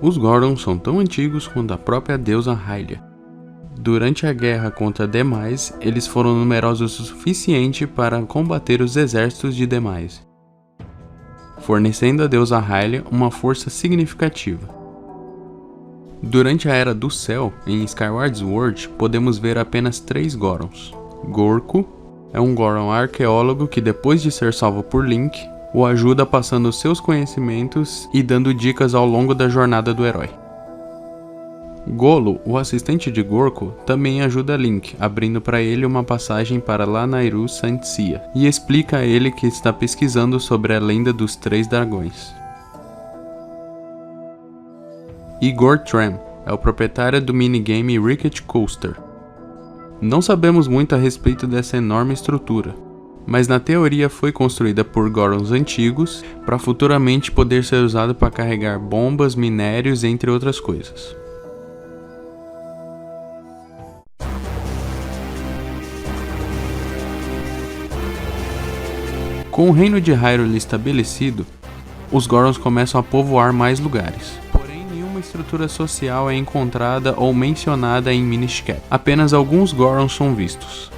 Os Gorons são tão antigos quanto a própria deusa Hylia. Durante a guerra contra Demise, eles foram numerosos o suficiente para combater os exércitos de Demise, fornecendo à deusa Hylia uma força significativa. Durante a Era do Céu, em Skyward Sword, podemos ver apenas 3 Gorons. Gorko é um Goron arqueólogo que, depois de ser salvo por Link, o ajuda passando seus conhecimentos e dando dicas ao longo da jornada do herói. Golo, o assistente de Gorko, também ajuda Link, abrindo para ele uma passagem para Lanayru Santia, e explica a ele que está pesquisando sobre a lenda dos 3 dragões. Igor Tram é o proprietário do minigame Ricket Coaster. Não sabemos muito a respeito dessa enorme estrutura, mas na teoria foi construída por Gorons antigos para futuramente poder ser usado para carregar bombas, minérios, entre outras coisas. Com o reino de Hyrule estabelecido, os Gorons começam a povoar mais lugares. Porém, nenhuma estrutura social é encontrada ou mencionada em Minish Cap. Apenas alguns Gorons são vistos.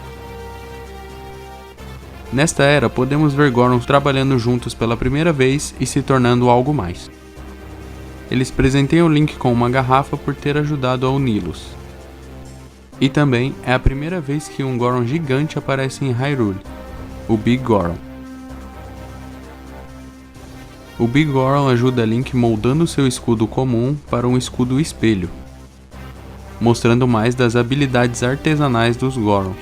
Nesta era, podemos ver Gorons trabalhando juntos pela primeira vez e se tornando algo mais. Eles presenteiam Link com uma garrafa por ter ajudado a uni-los. E também é a primeira vez que um Goron gigante aparece em Hyrule, o Big Goron. O Big Goron ajuda Link moldando seu escudo comum para um escudo espelho, mostrando mais das habilidades artesanais dos Gorons.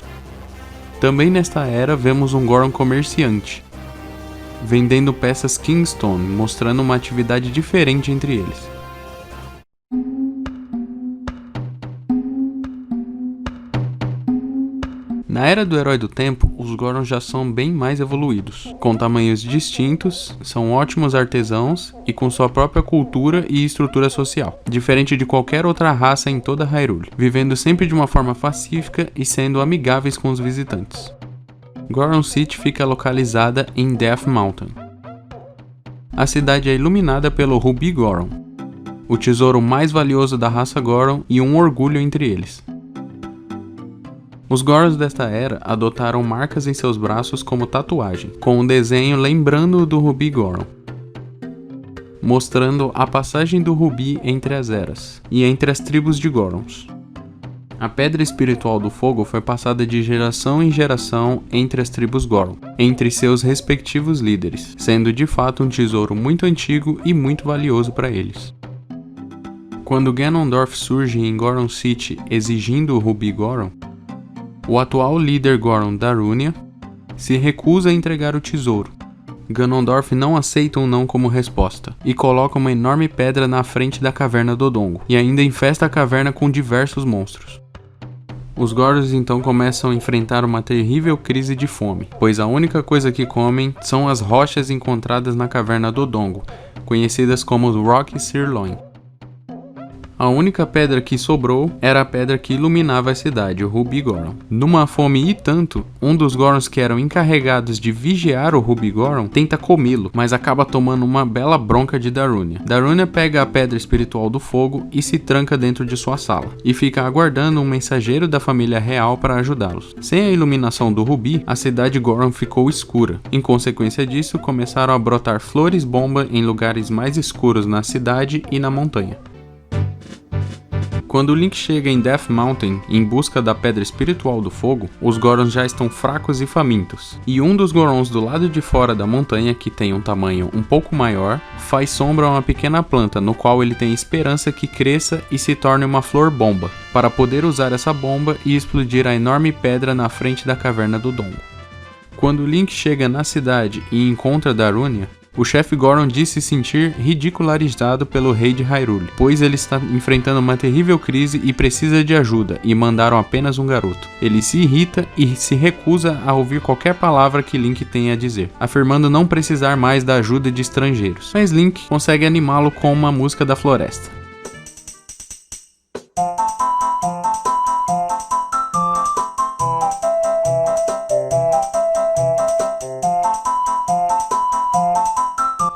Também nesta era vemos um Goron comerciante, vendendo peças Kingstone, mostrando uma atividade diferente entre eles. Na Era do Herói do Tempo, os Gorons já são bem mais evoluídos, com tamanhos distintos, são ótimos artesãos e com sua própria cultura e estrutura social, diferente de qualquer outra raça em toda Hyrule, vivendo sempre de uma forma pacífica e sendo amigáveis com os visitantes. Goron City fica localizada em Death Mountain. A cidade é iluminada pelo Ruby Goron, o tesouro mais valioso da raça Goron e um orgulho entre eles. Os Gorons desta era adotaram marcas em seus braços como tatuagem, com um desenho lembrando do Ruby Goron, mostrando a passagem do Ruby entre as eras e entre as tribos de Gorons. A Pedra Espiritual do Fogo foi passada de geração em geração entre as tribos Goron, entre seus respectivos líderes, sendo de fato um tesouro muito antigo e muito valioso para eles. Quando Ganondorf surge em Goron City exigindo o Ruby Goron, o atual líder Goron Darunia se recusa a entregar o tesouro. Ganondorf não aceita um não como resposta, e coloca uma enorme pedra na frente da caverna Dodongo, e ainda infesta a caverna com diversos monstros. Os Gorons então começam a enfrentar uma terrível crise de fome, pois a única coisa que comem são as rochas encontradas na caverna Dodongo, conhecidas como Rock Sirloin. A única pedra que sobrou era a pedra que iluminava a cidade, o Ruby Goron. Numa fome e tanto, um dos Gorons que eram encarregados de vigiar o Ruby Goron tenta comê-lo, mas acaba tomando uma bela bronca de Darunia. Darunia pega a Pedra Espiritual do Fogo e se tranca dentro de sua sala, e fica aguardando um mensageiro da família real para ajudá-los. Sem a iluminação do Ruby, a cidade Goron ficou escura. Em consequência disso, começaram a brotar flores-bomba em lugares mais escuros na cidade e na montanha. Quando Link chega em Death Mountain em busca da Pedra Espiritual do Fogo, os Gorons já estão fracos e famintos, e um dos Gorons do lado de fora da montanha, que tem um tamanho um pouco maior, faz sombra a uma pequena planta, no qual ele tem esperança que cresça e se torne uma flor bomba, para poder usar essa bomba e explodir a enorme pedra na frente da caverna do Dongo. Quando Link chega na cidade e encontra Darunia, o chefe Goron diz se sentir ridicularizado pelo rei de Hyrule, pois ele está enfrentando uma terrível crise e precisa de ajuda, e mandaram apenas um garoto. Ele se irrita e se recusa a ouvir qualquer palavra que Link tenha a dizer, afirmando não precisar mais da ajuda de estrangeiros. Mas Link consegue animá-lo com uma música da floresta.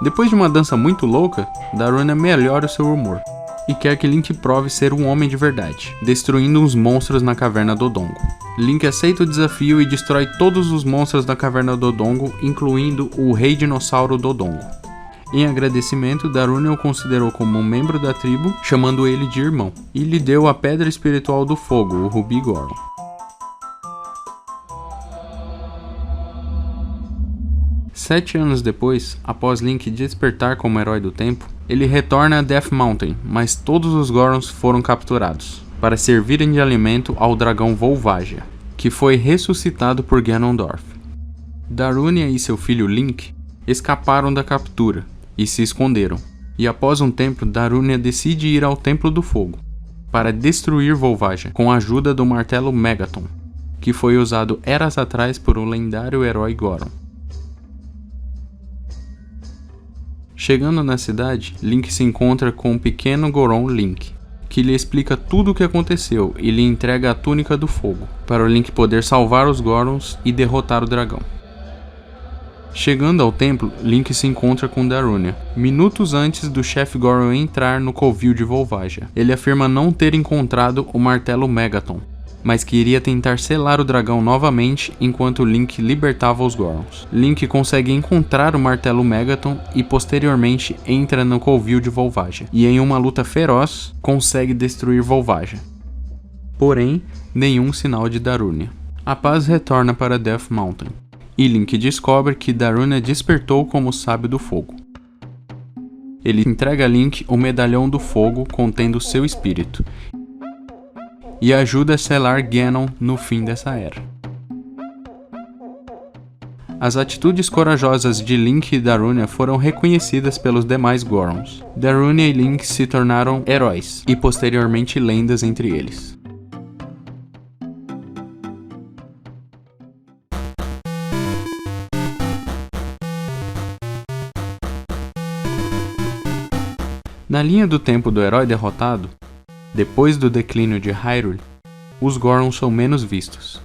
Depois de uma dança muito louca, Darunia melhora o seu humor. e quer que Link prove ser um homem de verdade, destruindo os monstros na caverna Dodongo. Link aceita o desafio e destrói todos os monstros da caverna Dodongo, incluindo o Rei Dinossauro Dodongo. Em agradecimento, Darunia o considerou como um membro da tribo, chamando ele de irmão, e lhe deu a Pedra Espiritual do Fogo, o Rubi Goron. Sete anos depois, após Link despertar como herói do tempo, ele retorna a Death Mountain, mas todos os Gorons foram capturados, para servirem de alimento ao dragão Volvagia, que foi ressuscitado por Ganondorf. Darunia e seu filho Link escaparam da captura e se esconderam, e após um tempo Darunia decide ir ao Templo do Fogo, para destruir Volvagia com a ajuda do martelo Megaton, que foi usado eras atrás por um lendário herói Goron. Chegando na cidade, Link se encontra com o pequeno Goron Link, que lhe explica tudo o que aconteceu e lhe entrega a Túnica do Fogo, para o Link poder salvar os Gorons e derrotar o dragão. Chegando ao templo, Link se encontra com Darunia, minutos antes do chefe Goron entrar no covil de Volvagia. Ele afirma não ter encontrado o martelo Megaton, mas que iria tentar selar o dragão novamente enquanto Link libertava os Gorons. Link consegue encontrar o martelo Megaton e posteriormente entra no covil de Volvagia, e em uma luta feroz, consegue destruir Volvagia. Porém, nenhum sinal de Darunia. A paz retorna para Death Mountain, e Link descobre que Darunia despertou como Sábio do Fogo. Ele entrega a Link o Medalhão do Fogo contendo seu espírito, e ajuda a selar Ganon no fim dessa era. As atitudes corajosas de Link e Darunia foram reconhecidas pelos demais Gorons. Darunia e Link se tornaram heróis, e posteriormente lendas entre eles. Na linha do tempo do herói derrotado, depois do declínio de Hyrule, os Gorons são menos vistos.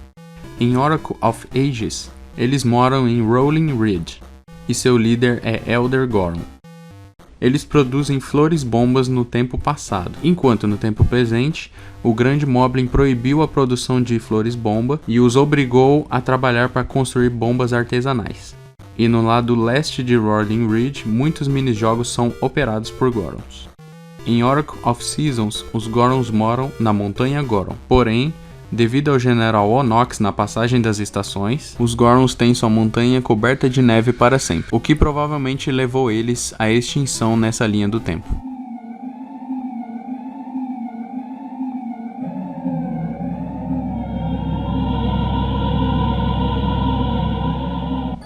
Em Oracle of Ages, eles moram em Rolling Ridge, e seu líder é Elder Goron. Eles produzem flores-bombas no tempo passado, enquanto no tempo presente, o Grande Moblin proibiu a produção de flores-bomba e os obrigou a trabalhar para construir bombas artesanais. E no lado leste de Rolling Ridge, muitos minijogos são operados por Gorons. Em Oracle of Seasons, os Gorons moram na Montanha Goron. Porém, devido ao General Onox na passagem das estações, os Gorons têm sua montanha coberta de neve para sempre, o que provavelmente levou eles à extinção nessa linha do tempo.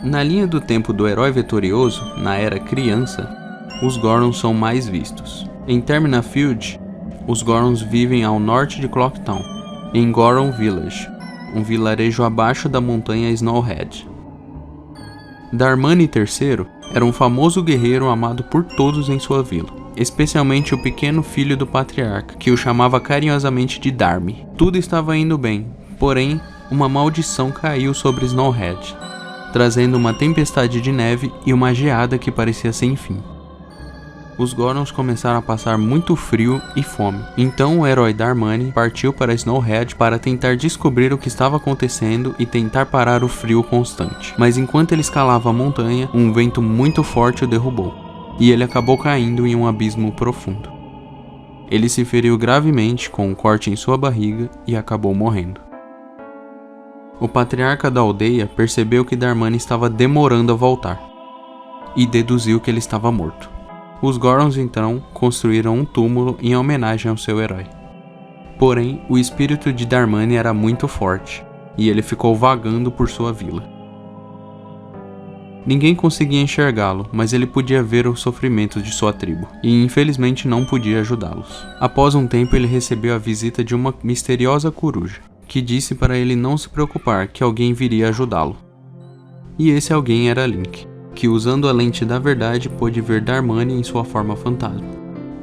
Na linha do tempo do herói vitorioso, na era criança, os Gorons são mais vistos. Em Termina Field, os Gorons vivem ao norte de Clocktown, em Goron Village, um vilarejo abaixo da montanha Snowhead. Darmani III era um famoso guerreiro amado por todos em sua vila, especialmente o pequeno filho do patriarca, que o chamava carinhosamente de Darmi. Tudo estava indo bem, porém, uma maldição caiu sobre Snowhead, trazendo uma tempestade de neve e uma geada que parecia sem fim. Os Gorons começaram a passar muito frio e fome. Então o herói Darmani partiu para Snowhead para tentar descobrir o que estava acontecendo e tentar parar o frio constante. Mas enquanto ele escalava a montanha, um vento muito forte o derrubou, e ele acabou caindo em um abismo profundo. Ele se feriu gravemente com um corte em sua barriga e acabou morrendo. O patriarca da aldeia percebeu que Darmani estava demorando a voltar, e deduziu que ele estava morto. Os Gorons então construíram um túmulo em homenagem ao seu herói. Porém, o espírito de Darmani era muito forte, e ele ficou vagando por sua vila. Ninguém conseguia enxergá-lo, mas ele podia ver os sofrimentos de sua tribo, e infelizmente não podia ajudá-los. Após um tempo, ele recebeu a visita de uma misteriosa coruja, que disse para ele não se preocupar, que alguém viria ajudá-lo. E esse alguém era Link, que usando a lente da verdade pôde ver Darmani em sua forma fantasma.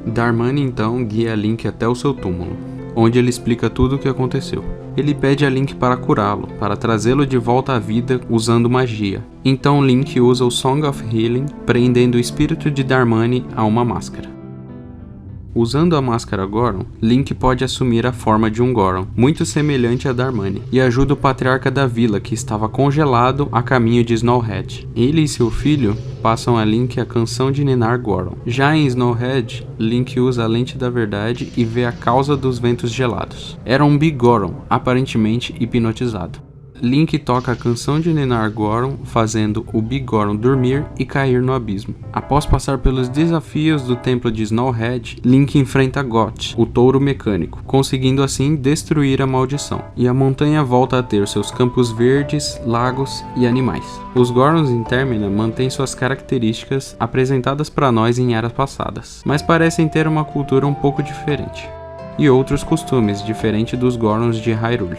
Darmani então guia Link até o seu túmulo, onde ele explica tudo o que aconteceu. Ele pede a Link para curá-lo, para trazê-lo de volta à vida usando magia. Então Link usa o Song of Healing, prendendo o espírito de Darmani a uma máscara. Usando a máscara Goron, Link pode assumir a forma de um Goron, muito semelhante a Darmani, e ajuda o patriarca da vila que estava congelado a caminho de Snowhead. Ele e seu filho passam a Link a canção de ninar Goron. Já em Snowhead, Link usa a lente da verdade e vê a causa dos ventos gelados. Era um Big Goron, aparentemente hipnotizado. Link toca a canção de ninar Goron, fazendo o Big Goron dormir e cair no abismo. Após passar pelos desafios do templo de Snowhead, Link enfrenta Goth, o touro mecânico, conseguindo assim destruir a maldição, e a montanha volta a ter seus campos verdes, lagos e animais. Os Gorons em Termina mantêm suas características apresentadas para nós em eras passadas, mas parecem ter uma cultura um pouco diferente, e outros costumes diferentes dos Gorons de Hyrule.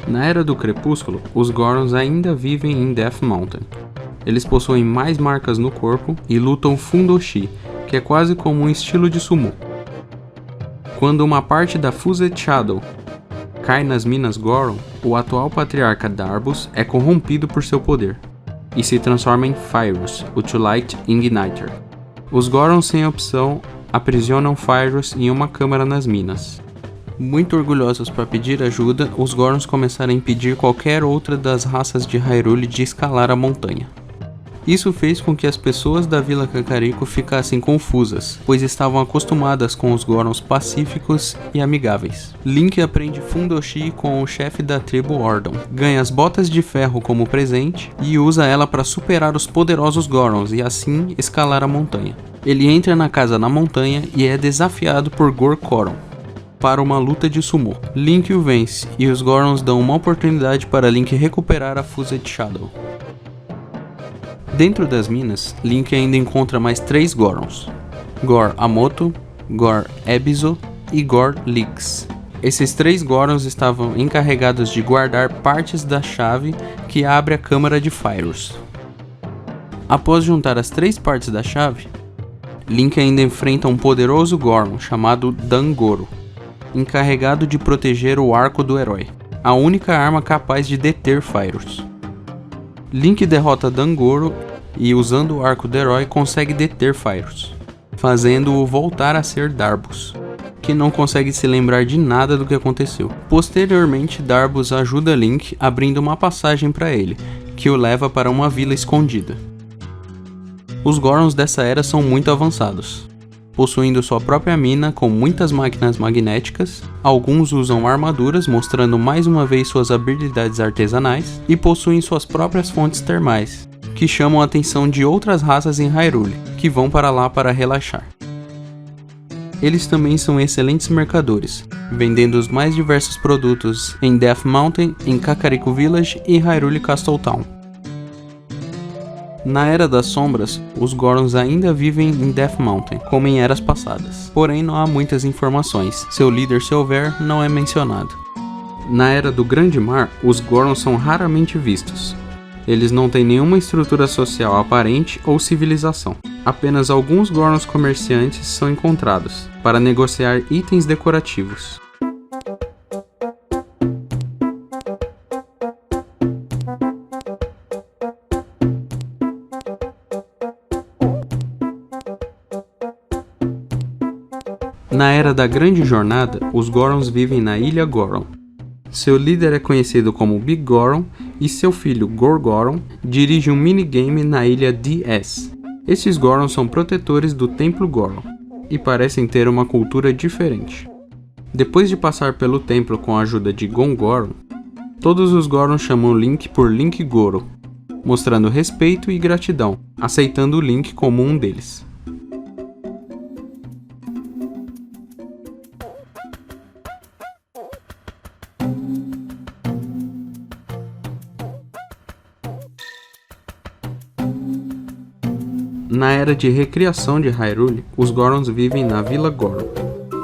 Na Era do Crepúsculo, os Gorons ainda vivem em Death Mountain. Eles possuem mais marcas no corpo e lutam Fundoshi, que é quase como um estilo de sumo. Quando uma parte da Fused Shadow cai nas minas Goron, o atual patriarca Darbus é corrompido por seu poder e se transforma em Fyrus, o Twilight Igniter. Os Gorons sem opção aprisionam Fyrus em uma câmara nas minas. Muito orgulhosos para pedir ajuda, os Gorons começaram a impedir qualquer outra das raças de Hyrule de escalar a montanha. Isso fez com que as pessoas da Vila Kakariko ficassem confusas, pois estavam acostumadas com os Gorons pacíficos e amigáveis. Link aprende Fundoshi com o chefe da tribo Ordon, ganha as botas de ferro como presente e usa ela para superar os poderosos Gorons e assim escalar a montanha. Ele entra na casa na montanha e é desafiado por Gorkoron para uma luta de sumo. Link o vence e os Gorons dão uma oportunidade para Link recuperar a Fused Shadow. Dentro das minas, Link ainda encontra mais 3 Gorons: Gor Amoto, Gor Ebizo e Gor Lix. Esses 3 Gorons estavam encarregados de guardar partes da chave que abre a câmara de Fyrus. Após juntar as 3 partes da chave, Link ainda enfrenta um poderoso Goron chamado Dangoro, encarregado de proteger o arco do herói, a única arma capaz de deter Fyrus. Link derrota Dangoro e, usando o arco do herói, consegue deter Fyrus, fazendo-o voltar a ser Darbus, que não consegue se lembrar de nada do que aconteceu. Posteriormente, Darbus ajuda Link abrindo uma passagem para ele, que o leva para uma vila escondida. Os Gorons dessa era são muito avançados, possuindo sua própria mina com muitas máquinas magnéticas. Alguns usam armaduras, mostrando mais uma vez suas habilidades artesanais, e possuem suas próprias fontes termais, que chamam a atenção de outras raças em Hyrule, que vão para lá para relaxar. Eles também são excelentes mercadores, vendendo os mais diversos produtos em Death Mountain, em Kakariko Village e Hyrule Castle Town. Na Era das Sombras, os Gorons ainda vivem em Death Mountain, como em eras passadas. Porém, não há muitas informações. Seu líder, se houver, não é mencionado. Na Era do Grande Mar, os Gorons são raramente vistos. Eles não têm nenhuma estrutura social aparente ou civilização. Apenas alguns Gorons comerciantes são encontrados, para negociar itens decorativos. Na Era da Grande Jornada, os Gorons vivem na Ilha Goron. Seu líder é conhecido como Big Goron e seu filho Gorgoron dirige um minigame na Ilha DS. Esses Gorons são protetores do Templo Goron e parecem ter uma cultura diferente. Depois de passar pelo templo com a ajuda de Gongoron, todos os Gorons chamam Link por Link Goro, mostrando respeito e gratidão, aceitando o Link como um deles. Na Era de Recriação de Hyrule, os Gorons vivem na Vila Goron,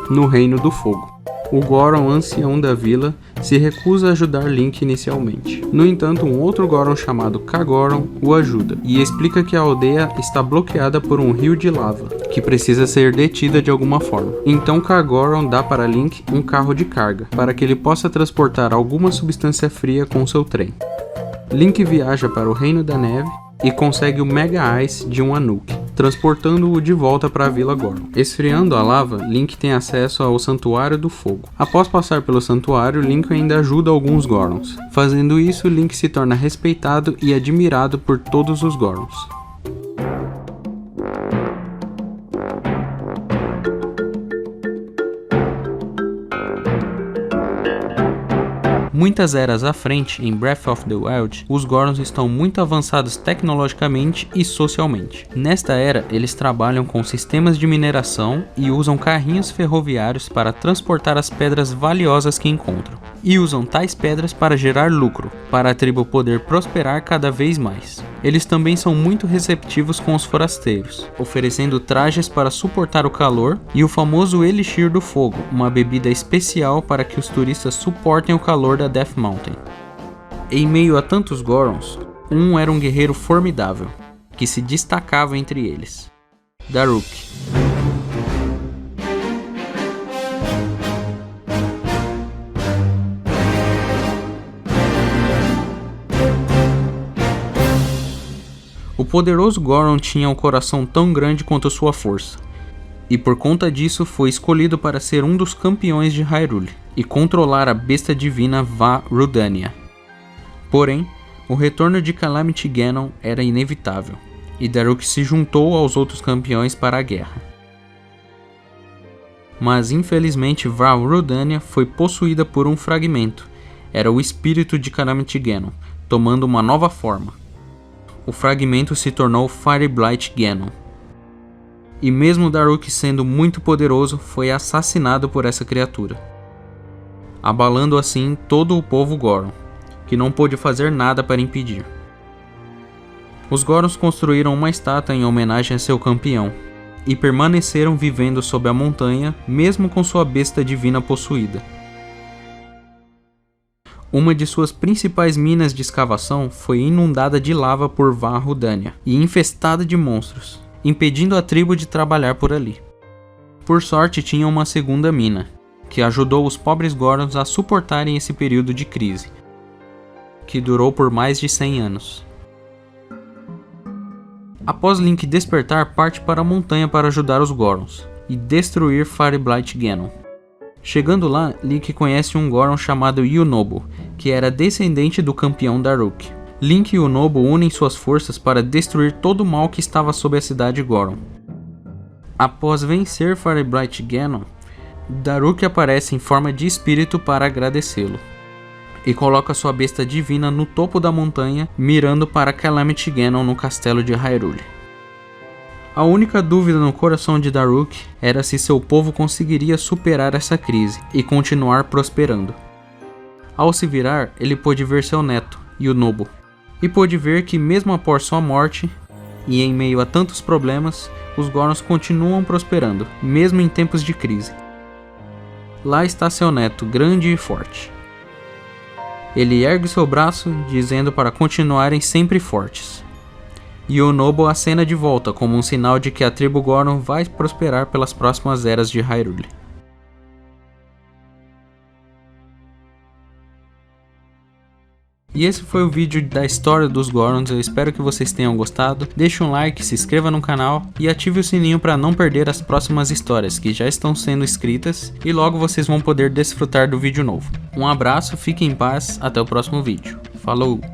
no Reino do Fogo. O Goron ancião da vila se recusa a ajudar Link inicialmente. No entanto, um outro Goron chamado Kagoron o ajuda e explica que a aldeia está bloqueada por um rio de lava, que precisa ser detida de alguma forma. Então Kar-Goron dá para Link um carro de carga, para que ele possa transportar alguma substância fria com seu trem. Link viaja para o Reino da Neve e consegue o Mega Ice de um Anuk, transportando-o de volta para a Vila Goron. Esfriando a lava, Link tem acesso ao Santuário do Fogo. Após passar pelo santuário, Link ainda ajuda alguns Gorons. Fazendo isso, Link se torna respeitado e admirado por todos os Gorons. Muitas eras à frente, em Breath of the Wild, os Gorons estão muito avançados tecnologicamente e socialmente. Nesta era, eles trabalham com sistemas de mineração e usam carrinhos ferroviários para transportar as pedras valiosas que encontram. E usam tais pedras para gerar lucro, para a tribo poder prosperar cada vez mais. Eles também são muito receptivos com os forasteiros, oferecendo trajes para suportar o calor e o famoso Elixir do Fogo, uma bebida especial para que os turistas suportem o calor da Death Mountain. Em meio a tantos Gorons, um era um guerreiro formidável, que se destacava entre eles: Daruk. O poderoso Goron tinha um coração tão grande quanto sua força, e por conta disso foi escolhido para ser um dos campeões de Hyrule e controlar a besta divina Vah Rudania. Porém, o retorno de Calamity Ganon era inevitável, e Daruk se juntou aos outros campeões para a guerra. Mas infelizmente Vah Rudania foi possuída por um fragmento. Era o espírito de Calamity Ganon, tomando uma nova forma. O fragmento se tornou Fireblight Ganon. E mesmo Daruk sendo muito poderoso, foi assassinado por essa criatura, abalando assim todo o povo Goron, que não pôde fazer nada para impedir. Os Gorons construíram uma estátua em homenagem a seu campeão, e permaneceram vivendo sob a montanha, mesmo com sua besta divina possuída. Uma de suas principais minas de escavação foi inundada de lava por Vah Rudania e infestada de monstros, impedindo a tribo de trabalhar por ali. Por sorte, tinha uma segunda mina, que ajudou os pobres Gorons a suportarem esse período de crise, que durou por mais de 100 anos. Após Link despertar, parte para a montanha para ajudar os Gorons e destruir Fireblight Ganon. Chegando lá, Link conhece um Goron chamado Yunobo, que era descendente do campeão Daruk. Link e Yunobo unem suas forças para destruir todo o mal que estava sob a cidade Goron. Após vencer Fireblight Ganon, Daruk aparece em forma de espírito para agradecê-lo, e coloca sua besta divina no topo da montanha, mirando para Calamity Ganon no castelo de Hyrule. A única dúvida no coração de Daruk era se seu povo conseguiria superar essa crise e continuar prosperando. Ao se virar, ele pôde ver seu neto, Yunobo, e pôde ver que mesmo após sua morte, e em meio a tantos problemas, os Gorons continuam prosperando, mesmo em tempos de crise. Lá está seu neto, grande e forte. Ele ergue seu braço, dizendo para continuarem sempre fortes. Yunobo acena de volta como um sinal de que a tribo Goron vai prosperar pelas próximas eras de Hyrule. E esse foi o vídeo da história dos Gorons, eu espero que vocês tenham gostado. Deixe um like, se inscreva no canal e ative o sininho para não perder as próximas histórias que já estão sendo escritas e logo vocês vão poder desfrutar do vídeo novo. Um abraço, fiquem em paz, até o próximo vídeo. Falou!